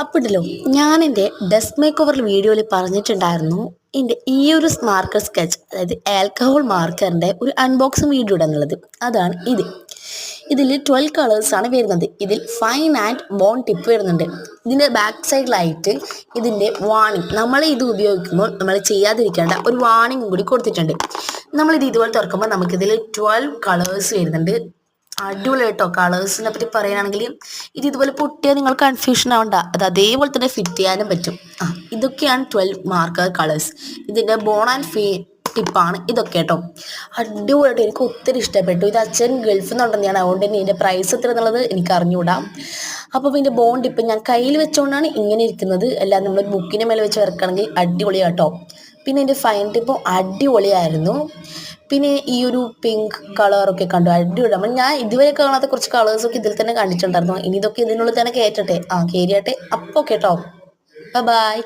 അപ്പോഴല്ലോ ഞാൻ എൻ്റെ desk make over വീഡിയോയിൽ പറഞ്ഞിട്ടുണ്ടായിരുന്നു എൻ്റെ ഈ ഒരു മാർക്കർ സ്കെച്ച് അതായത് ആൽക്കഹോൾ മാർക്കറിൻ്റെ ഒരു അൺബോക്സിങ് വീഡിയോ എന്നുള്ളത്. അതാണ് ഇതിൽ 12 കളേഴ്സാണ് വരുന്നത്. ഇതിൽ ഫൈൻ ആൻഡ് ബോൺ ടിപ്പ് വരുന്നുണ്ട്. ഇതിൻ്റെ ബാക്ക് സൈഡിലായിട്ട് ഇതിൻ്റെ വാണിംഗ്, നമ്മൾ ഇത് ഉപയോഗിക്കുമ്പോൾ നമ്മൾ ചെയ്യാതിരിക്കേണ്ട ഒരു വാണിംഗ് കൂടി കൊടുത്തിട്ടുണ്ട്. നമ്മളിത് ഇതുപോലെ തുറക്കുമ്പോൾ നമുക്കിതിൽ 12 കളേഴ്സ് വരുന്നുണ്ട്. അടിപൊളി കേട്ടോ. കളേഴ്സിനെ പറ്റി പറയുകയാണെങ്കിൽ ഇത് ഇതുപോലെ പൊട്ടിയാൽ നിങ്ങൾ കൺഫ്യൂഷൻ ആവണ്ട, അത് അതേപോലെ തന്നെ ഫിറ്റ് ചെയ്യാനും പറ്റും. ഇതൊക്കെയാണ് 12 മാർക്കർ കളേഴ്സ്. ഇതിൻ്റെ ബോൺ ആൻഡ് ഫീ ടിപ്പാണ് ഇതൊക്കെ കേട്ടോ. അടിപൊളിയായിട്ട് എനിക്ക് ഒത്തിരി ഇഷ്ടപ്പെട്ടു. ഇത് അച്ഛൻ ഗൾഫിൽ നിന്നുണ്ടെന്നാണ്, അതുകൊണ്ട് തന്നെ ഇതിൻ്റെ പ്രൈസ് എത്ര എന്നുള്ളത് എനിക്ക് അറിഞ്ഞുകൂടാം. അപ്പോൾ ഇതിൻ്റെ ബോൺ ടിപ്പ് ഞാൻ കയ്യിൽ വെച്ചുകൊണ്ടാണ് ഇങ്ങനെ ഇരിക്കുന്നത്, അല്ലാതെ നമ്മൾ ബുക്കിൻ്റെ മേലെ വെച്ച് വരക്കുകയാണെങ്കിൽ അടിപൊളിയാട്ടോ. പിന്നെ എൻ്റെ ഫൈൻ ടിപ്പും അടിപൊളിയായിരുന്നു. പിന്നെ ഈ ഒരു പിങ്ക് കളറൊക്കെ കണ്ടു, അടിപൊളി. നമ്മൾ ഞാൻ ഇതുവരെ കാണാത്ത കുറച്ച് കളേഴ്സൊക്കെ ഇതിൽ തന്നെ കണ്ടിട്ടുണ്ടായിരുന്നു. ഇനി ഇതൊക്കെ ഇതിനുള്ളിൽ തന്നെ കയറ്റട്ടെ, കയറിയാട്ടെ. അപ്പോൾ കേട്ടോ, ബൈ.